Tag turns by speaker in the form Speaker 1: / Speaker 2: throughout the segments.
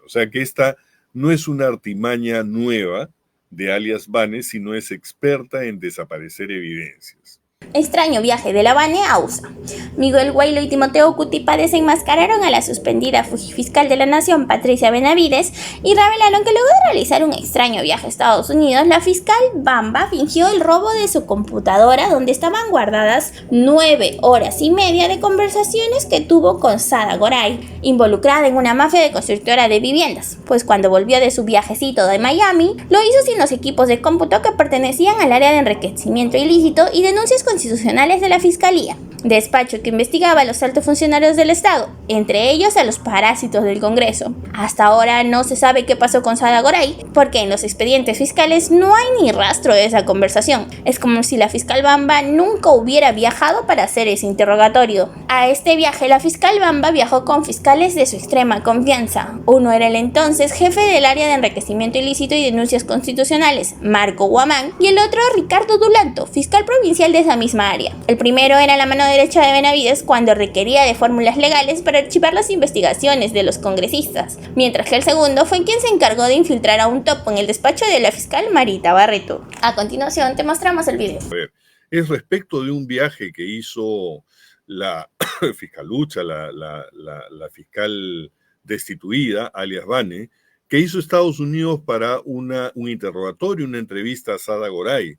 Speaker 1: O sea que esta no es una artimaña nueva de alias Vane, sino es experta en desaparecer evidencias.
Speaker 2: Extraño viaje de la Bane a USA. Miguel Guaylo y Timoteo Cutipa desenmascararon a la suspendida fiscal de la Nación, Patricia Benavides, y revelaron que luego de realizar un extraño viaje a Estados Unidos, la fiscal Bamba fingió el robo de su computadora donde estaban guardadas 9 horas y media de conversaciones que tuvo con Sada Goray, involucrada en una mafia de constructora de viviendas, pues cuando volvió de su viajecito de Miami, lo hizo sin los equipos de cómputo que pertenecían al área de enriquecimiento ilícito y denuncias constitucionales de la Fiscalía, despacho que investigaba a los altos funcionarios del Estado, entre ellos a los parásitos del Congreso. Hasta ahora no se sabe qué pasó con Sada Goray, porque en los expedientes fiscales no hay ni rastro de esa conversación. Es como si la fiscal Bamba nunca hubiera viajado para hacer ese interrogatorio. A este viaje, la fiscal Bamba viajó con fiscales de su extrema confianza. Uno era el entonces jefe del área de enriquecimiento ilícito y denuncias constitucionales, Marco Guamán, y el otro Ricardo Dulanto, fiscal provincial de esa misma área. El primero era la mano derecha de Benavides cuando requería de fórmulas legales para archivar las investigaciones de los congresistas, mientras que el segundo fue quien se encargó de infiltrar a un topo en el despacho de la fiscal Marita Barreto. A continuación te mostramos el video.
Speaker 1: A ver, es respecto de un viaje que hizo la fiscalucha, la fiscal destituida, alias Vane, que hizo Estados Unidos para un interrogatorio, una entrevista a Sada Goray.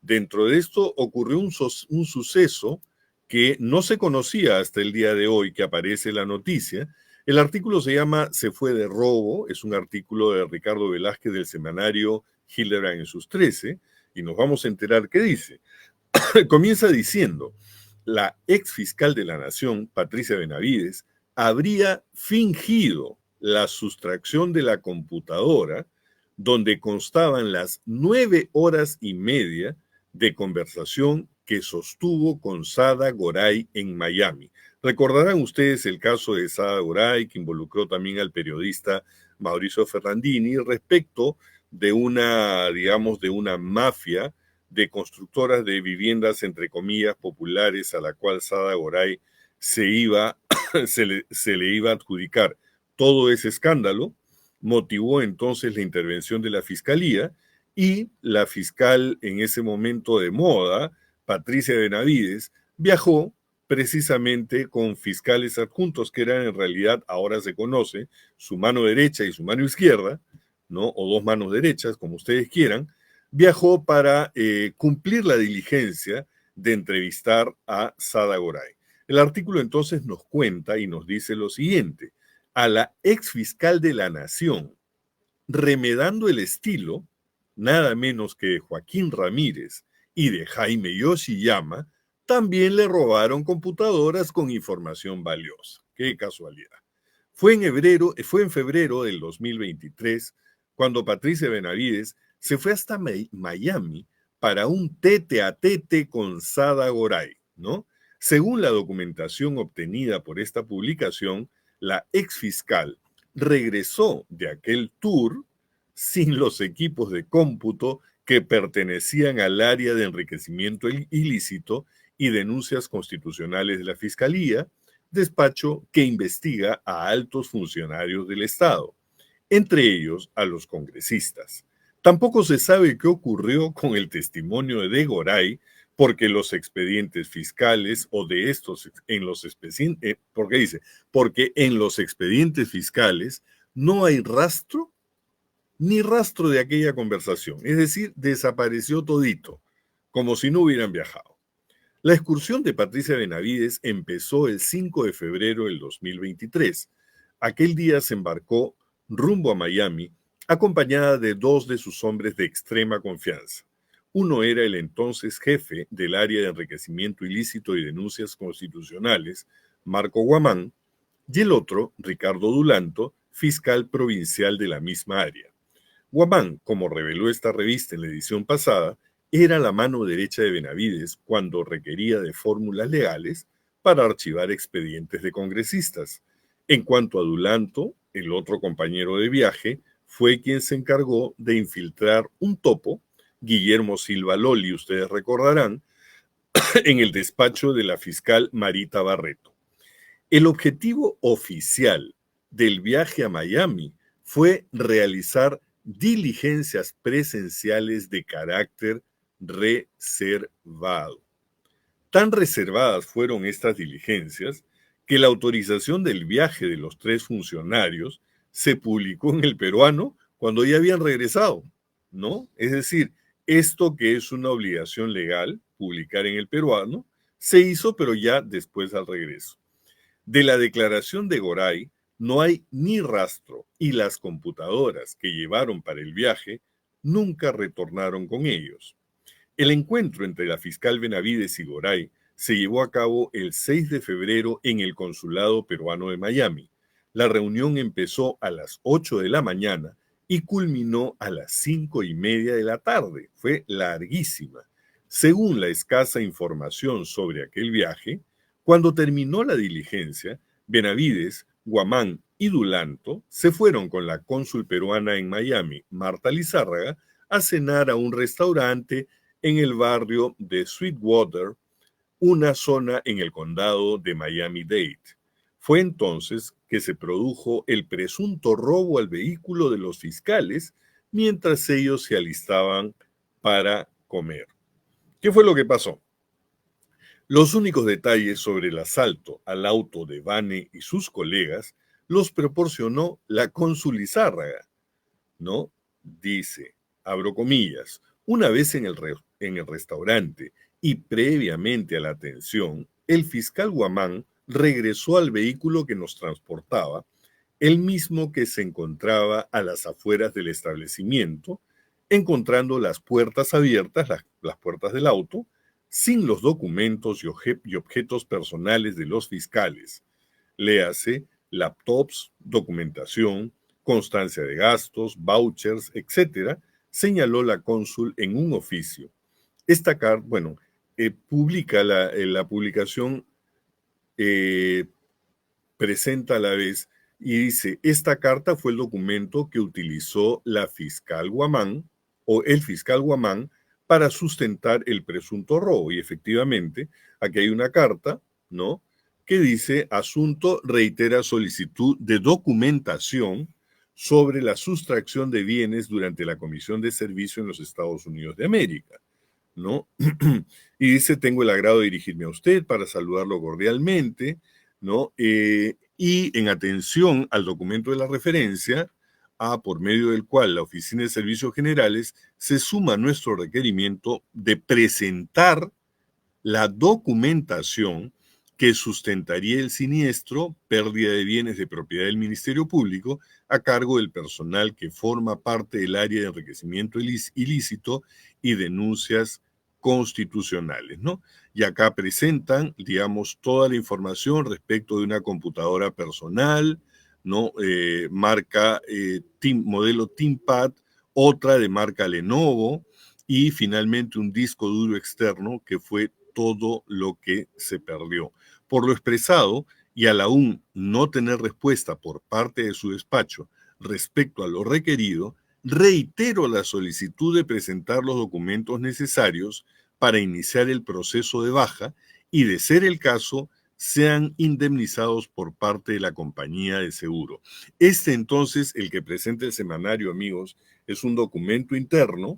Speaker 1: Dentro de esto ocurrió un suceso que no se conocía hasta el día de hoy, que aparece en la noticia. El artículo se llama Se fue de robo, es un artículo de Ricardo Velázquez del semanario Hildebrand en sus 13, y nos vamos a enterar qué dice. Comienza diciendo, la ex fiscal de la Nación, Patricia Benavides, habría fingido la sustracción de la computadora donde constaban las 9 horas y media de conversación que sostuvo con Sada Goray en Miami. Recordarán ustedes el caso de Sada Goray, que involucró también al periodista Mauricio Ferrandini respecto de una, digamos, de una mafia de constructoras de viviendas, entre comillas, populares, a la cual Sada Goray se le iba a adjudicar todo ese escándalo. Motivó entonces la intervención de la Fiscalía y la fiscal en ese momento de moda, Patricia Benavides, viajó precisamente con fiscales adjuntos que eran en realidad, ahora se conoce, su mano derecha y su mano izquierda, ¿no? O dos manos derechas, como ustedes quieran, viajó para cumplir la diligencia de entrevistar a Sada Goray. El artículo entonces nos cuenta y nos dice lo siguiente: a la ex fiscal de la Nación, remedando el estilo, nada menos que de Joaquín Ramírez y de Jaime Yoshiyama, también le robaron computadoras con información valiosa. ¡Qué casualidad! Fue en febrero del 2023 cuando Patricia Benavides se fue hasta Miami para un tete a tete con Sada Goray, ¿no? Según la documentación obtenida por esta publicación, la ex fiscal regresó de aquel tour sin los equipos de cómputo que pertenecían al área de enriquecimiento ilícito y denuncias constitucionales de la Fiscalía, despacho que investiga a altos funcionarios del Estado, entre ellos a los congresistas. Tampoco se sabe qué ocurrió con el testimonio de Goray, porque los expedientes fiscales o de estos en los porque en los expedientes fiscales no hay rastro ni rastro de aquella conversación, es decir, desapareció todito, como si no hubieran viajado. La excursión de Patricia Benavides empezó el 5 de febrero del 2023. Aquel día se embarcó rumbo a Miami, acompañada de dos de sus hombres de extrema confianza. Uno era el entonces jefe del área de enriquecimiento ilícito y denuncias constitucionales, Marco Guamán, y el otro, Ricardo Dulanto, fiscal provincial de la misma área. Guamán, como reveló esta revista en la edición pasada, era la mano derecha de Benavides cuando requería de fórmulas legales para archivar expedientes de congresistas. En cuanto a Dulanto, el otro compañero de viaje, fue quien se encargó de infiltrar un topo, Guillermo Silva Loli, ustedes recordarán, en el despacho de la fiscal Marita Barreto. El objetivo oficial del viaje a Miami fue realizar diligencias presenciales de carácter reservado. Tan reservadas fueron estas diligencias que la autorización del viaje de los 3 funcionarios se publicó en El Peruano cuando ya habían regresado, ¿no? Es decir, esto que es una obligación legal, publicar en El Peruano, se hizo pero ya después al regreso. De la declaración de Goray no hay ni rastro y las computadoras que llevaron para el viaje nunca retornaron con ellos. El encuentro entre la fiscal Benavides y Goray se llevó a cabo el 6 de febrero en el Consulado Peruano de Miami. La reunión empezó a las 8 de la mañana y culminó a las 5:30 de la tarde. Fue larguísima. Según la escasa información sobre aquel viaje, cuando terminó la diligencia, Benavides, Guamán y Dulanto se fueron con la cónsul peruana en Miami, Marta Lizárraga, a cenar a un restaurante en el barrio de Sweetwater, una zona en el condado de Miami-Dade. Fue entonces que se produjo el presunto robo al vehículo de los fiscales mientras ellos se alistaban para comer. ¿Qué fue lo que pasó? Los únicos detalles sobre el asalto al auto de Vane y sus colegas los proporcionó la cónsul Lizárraga, ¿no? Dice, abro comillas, una vez en el restaurante y previamente a la atención, el fiscal Guamán regresó al vehículo que nos transportaba, el mismo que se encontraba a las afueras del establecimiento, encontrando las puertas abiertas, las puertas del auto, sin los documentos y objetos personales de los fiscales. Léase, laptops, documentación, constancia de gastos, vouchers, etcétera, señaló la cónsul en un oficio. Esta carta, publica la publicación, presenta a la vez y dice, esta carta fue el documento que utilizó la fiscal Guamán o el fiscal Guamán para sustentar el presunto robo. Y efectivamente, aquí hay una carta, ¿no?, que dice, asunto reitera solicitud de documentación sobre la sustracción de bienes durante la comisión de servicio en los Estados Unidos de América, ¿no? Y dice, tengo el agrado de dirigirme a usted para saludarlo cordialmente, ¿no? Y en atención al documento de la referencia, por medio del cual la Oficina de Servicios Generales se suma a nuestro requerimiento de presentar la documentación que sustentaría el siniestro, pérdida de bienes de propiedad del Ministerio Público, a cargo del personal que forma parte del área de enriquecimiento ilícito y denuncias constitucionales, ¿no? Y acá presentan, digamos, toda la información respecto de una computadora personal, ¿no? Marca modelo ThinkPad, otra de marca Lenovo y finalmente un disco duro externo que fue todo lo que se perdió. Por lo expresado y al aún no tener respuesta por parte de su despacho respecto a lo requerido, reitero la solicitud de presentar los documentos necesarios para iniciar el proceso de baja y, de ser el caso, sean indemnizados por parte de la compañía de seguro. Entonces, el que presenta el semanario, amigos, es un documento interno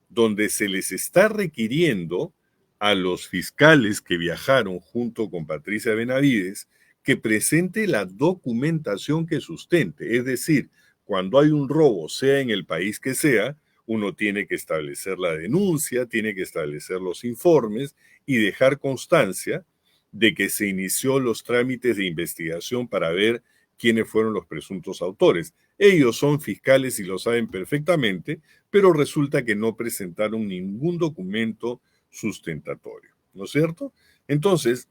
Speaker 1: donde se les está requiriendo a los fiscales que viajaron junto con Patricia Benavides que presente la documentación que sustente. Es decir, cuando hay un robo, sea en el país que sea, uno tiene que establecer la denuncia, tiene que establecer los informes y dejar constancia de que se inició los trámites de investigación para ver quiénes fueron los presuntos autores. Ellos son fiscales y lo saben perfectamente, pero resulta que no presentaron ningún documento sustentatorio, ¿no es cierto? Entonces,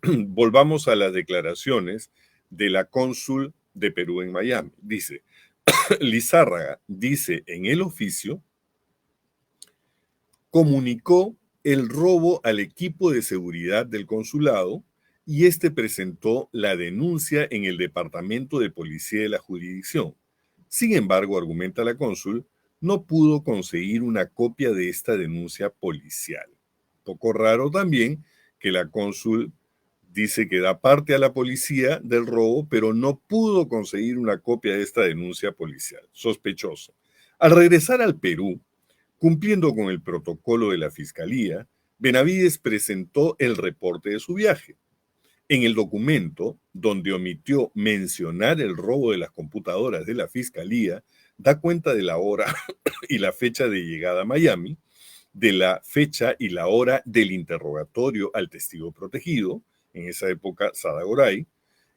Speaker 1: volvamos a las declaraciones de la cónsul de Perú en Miami. Dice, Lizárraga dice en el oficio, comunicó el robo al equipo de seguridad del consulado y este presentó la denuncia en el Departamento de Policía de la jurisdicción. Sin embargo, argumenta la cónsul, no pudo conseguir una copia de esta denuncia policial. Poco raro también que la cónsul Dice que da parte a la policía del robo, pero no pudo conseguir una copia de esta denuncia policial. Sospechoso. Al regresar al Perú, cumpliendo con el protocolo de la Fiscalía, Benavides presentó el reporte de su viaje. En el documento, donde omitió mencionar el robo de las computadoras de la Fiscalía, da cuenta de la hora y la fecha de llegada a Miami, de la fecha y la hora del interrogatorio al testigo protegido, en esa época Sada Goray,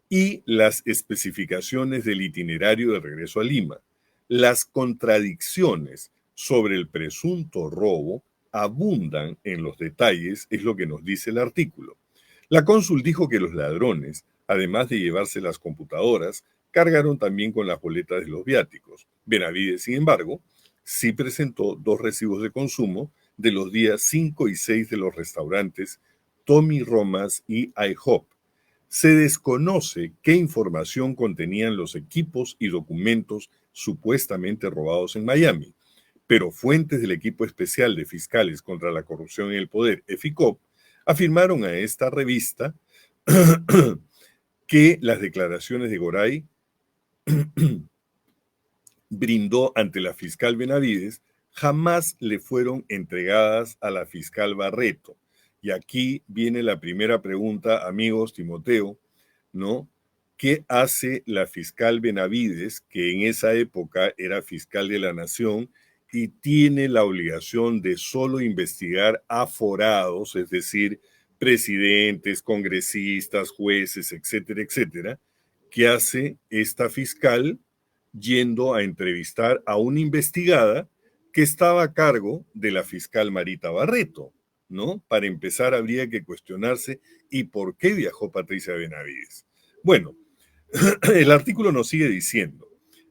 Speaker 1: y las especificaciones del itinerario de regreso a Lima. Las contradicciones sobre el presunto robo abundan en los detalles, es lo que nos dice el artículo. La cónsul dijo que los ladrones, además de llevarse las computadoras, cargaron también con las boletas de los viáticos. Benavides, sin embargo, sí presentó 2 recibos de consumo de los días 5 y 6 de los restaurantes Tommy Romas y IHOP. Se desconoce qué información contenían los equipos y documentos supuestamente robados en Miami, pero fuentes del equipo especial de fiscales contra la corrupción y el poder, EFICOP, afirmaron a esta revista que las declaraciones de Goray brindó ante la fiscal Benavides jamás le fueron entregadas a la fiscal Barreto. Y aquí viene la primera pregunta, amigos, Timoteo, ¿no? ¿Qué hace la fiscal Benavides, que en esa época era fiscal de la Nación y tiene la obligación de solo investigar aforados, es decir, presidentes, congresistas, jueces, etcétera, etcétera? ¿Qué hace esta fiscal yendo a entrevistar a una investigada que estaba a cargo de la fiscal Marita Barreto? ¿No? Para empezar, habría que cuestionarse ¿y por qué viajó Patricia Benavides? Bueno, el artículo nos sigue diciendo,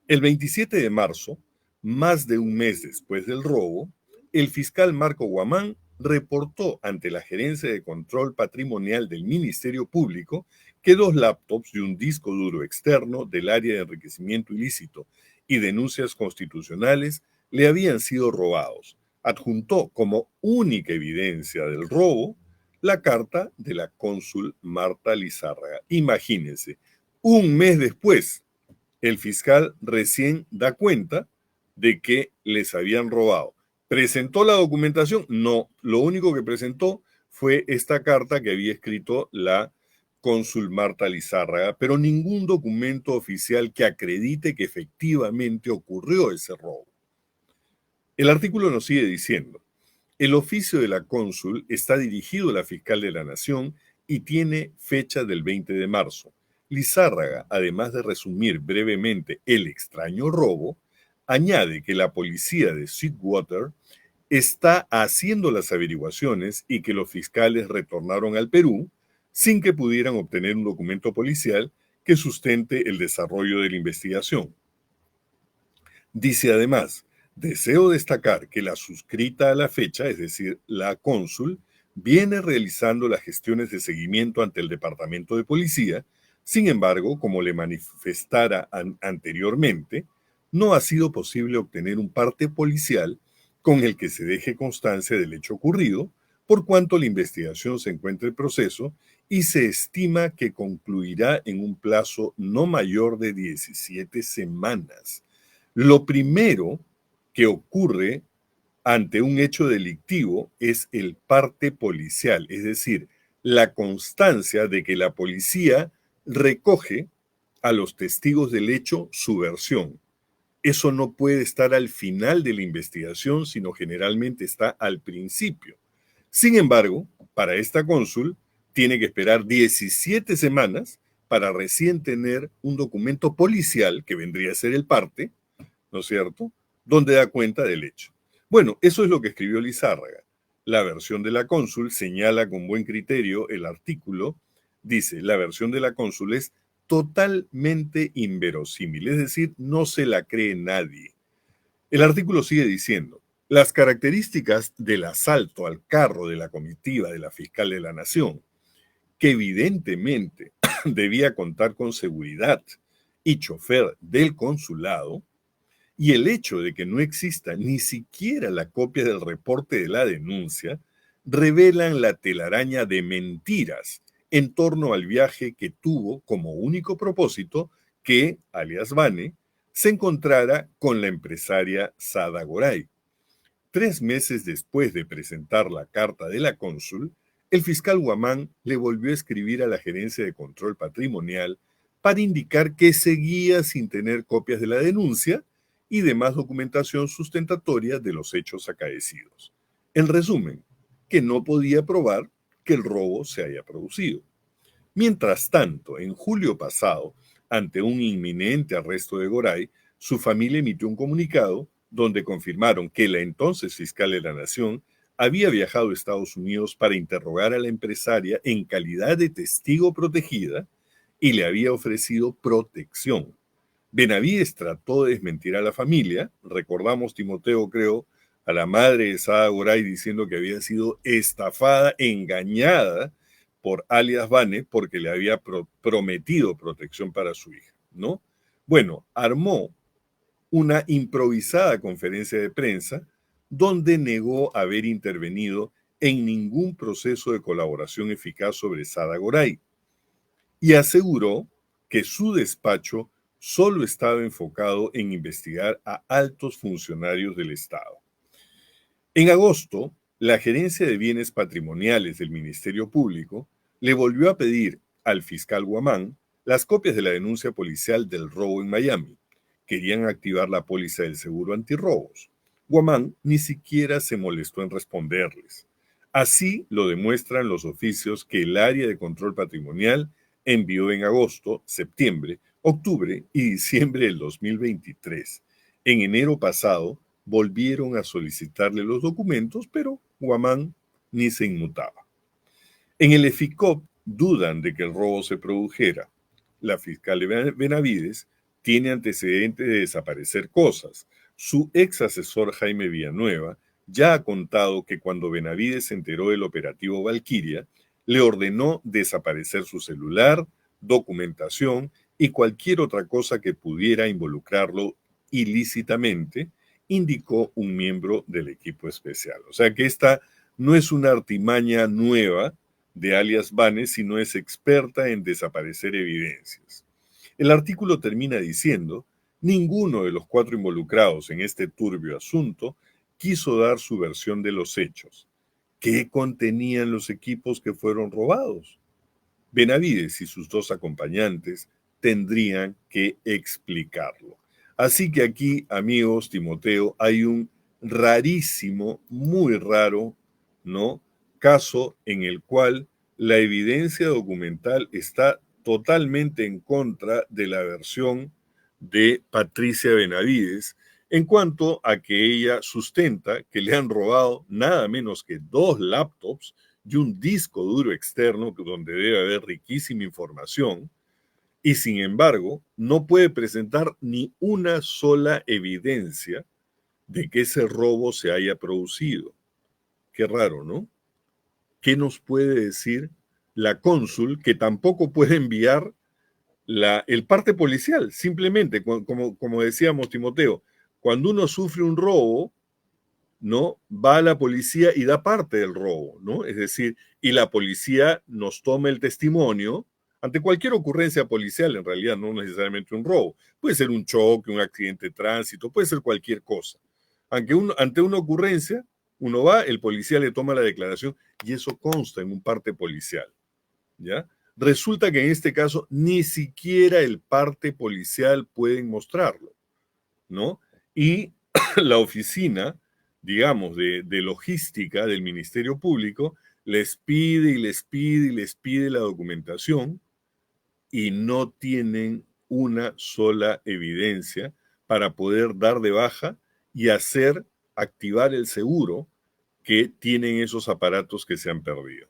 Speaker 1: el 27 de marzo, más de un mes después del robo, el fiscal Marco Guamán reportó ante la Gerencia de Control Patrimonial del Ministerio Público que 2 laptops y un disco duro externo del área de enriquecimiento ilícito y denuncias constitucionales le habían sido robados. Adjuntó como única evidencia del robo la carta de la cónsul Marta Lizárraga. Imagínense, un mes después, el fiscal recién da cuenta de que les habían robado. ¿Presentó la documentación? No, lo único que presentó fue esta carta que había escrito la cónsul Marta Lizárraga, pero ningún documento oficial que acredite que efectivamente ocurrió ese robo. El artículo nos sigue diciendo, el oficio de la cónsul está dirigido a la fiscal de la Nación y tiene fecha del 20 de marzo. Lizárraga, además de resumir brevemente el extraño robo, añade que la policía de Sweetwater está haciendo las averiguaciones y que los fiscales retornaron al Perú sin que pudieran obtener un documento policial que sustente el desarrollo de la investigación. Dice además, deseo destacar que la suscrita a la fecha, es decir, la cónsul, viene realizando las gestiones de seguimiento ante el Departamento de Policía. Sin embargo, como le manifestara anteriormente, no ha sido posible obtener un parte policial con el que se deje constancia del hecho ocurrido, por cuanto la investigación se encuentra en proceso y se estima que concluirá en un plazo no mayor de 17 semanas. Lo primero que ocurre ante un hecho delictivo es el parte policial, es decir, la constancia de que la policía recoge a los testigos del hecho su versión. Eso no puede estar al final de la investigación, sino generalmente está al principio. Sin embargo, para esta cónsul, tiene que esperar 17 semanas para recién tener un documento policial, que vendría a ser el parte, ¿no es cierto?, donde da cuenta del hecho. Bueno, eso es lo que escribió Lizárraga. La versión de la cónsul señala con buen criterio el artículo, dice, la versión de la cónsul es totalmente inverosímil, es decir, no se la cree nadie. El artículo sigue diciendo, las características del asalto al carro de la comitiva de la fiscal de la Nación, que evidentemente debía contar con seguridad y chofer del consulado, y el hecho de que no exista ni siquiera la copia del reporte de la denuncia, revelan la telaraña de mentiras en torno al viaje que tuvo como único propósito que, alias Vane, se encontrara con la empresaria Sada Goray. 3 meses después de presentar la carta de la cónsul, el fiscal Guamán le volvió a escribir a la Gerencia de Control Patrimonial para indicar que seguía sin tener copias de la denuncia y demás documentación sustentatoria de los hechos acaecidos. En resumen, que no podía probar que el robo se haya producido. Mientras tanto, en julio pasado, ante un inminente arresto de Goray, su familia emitió un comunicado donde confirmaron que la entonces fiscal de la Nación había viajado a Estados Unidos para interrogar a la empresaria en calidad de testigo protegida y le había ofrecido protección. Benavides trató de desmentir a la familia, recordamos, Timoteo, creo, a la madre de Sada Goray diciendo que había sido estafada, engañada por alias Vane porque le había prometido protección para su hija, ¿no? Bueno, armó una improvisada conferencia de prensa donde negó haber intervenido en ningún proceso de colaboración eficaz sobre Sada Goray y aseguró que su despacho solo estaba enfocado en investigar a altos funcionarios del Estado. En agosto, la Gerencia de Bienes Patrimoniales del Ministerio Público le volvió a pedir al fiscal Guamán las copias de la denuncia policial del robo en Miami. Querían activar la póliza del seguro antirrobos. Guamán ni siquiera se molestó en responderles. Así lo demuestran los oficios que el área de control patrimonial envió en agosto, septiembre, octubre y diciembre del 2023. En enero pasado volvieron a solicitarle los documentos, pero Guamán ni se inmutaba. En el EFICOP dudan de que el robo se produjera. La fiscal Benavides tiene antecedentes de desaparecer cosas. Su ex asesor Jaime Villanueva ya ha contado que cuando Benavides se enteró del operativo Valquiria, le ordenó desaparecer su celular, documentación y cualquier otra cosa que pudiera involucrarlo ilícitamente, indicó un miembro del equipo especial. O sea que esta no es una artimaña nueva de alias Vane, sino es experta en desaparecer evidencias. El artículo termina diciendo: ninguno de los 4 involucrados en este turbio asunto quiso dar su versión de los hechos. ¿Qué contenían los equipos que fueron robados? Benavides y sus 2 acompañantes tendrían que explicarlo. Así que aquí, amigos, Timoteo, hay un rarísimo, muy raro, ¿no?, caso en el cual la evidencia documental está totalmente en contra de la versión de Patricia Benavides en cuanto a que ella sustenta que le han robado nada menos que 2 laptops y un disco duro externo donde debe haber riquísima información, y sin embargo no puede presentar ni una sola evidencia de que ese robo se haya producido. Qué raro, ¿no? ¿Qué nos puede decir la cónsul, que tampoco puede enviar el parte policial? Simplemente, como decíamos, Timoteo, cuando uno sufre un robo, ¿no?, va a la policía y da parte del robo, ¿no? Es decir, y la policía nos toma el testimonio ante cualquier ocurrencia policial, en realidad no necesariamente un robo. Puede ser un choque, un accidente de tránsito, puede ser cualquier cosa. Ante una ocurrencia, uno va, el policía le toma la declaración y eso consta en un parte policial, ¿ya? Resulta que en este caso ni siquiera el parte policial pueden mostrarlo, ¿no? Y la oficina, digamos, de logística del Ministerio Público les pide y les pide y les pide la documentación y no tienen una sola evidencia para poder dar de baja y activar el seguro que tienen esos aparatos que se han perdido.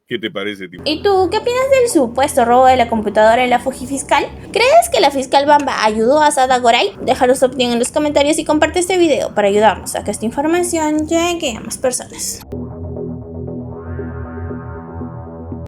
Speaker 1: ¿Qué te parece, Timo?
Speaker 2: ¿Y tú qué opinas del supuesto robo de la computadora en la Fujifiscal? ¿Crees que la fiscal Bamba ayudó a Sada Goray? Déjanos tu opinión en los comentarios y comparte este video para ayudarnos a que esta información llegue a más personas.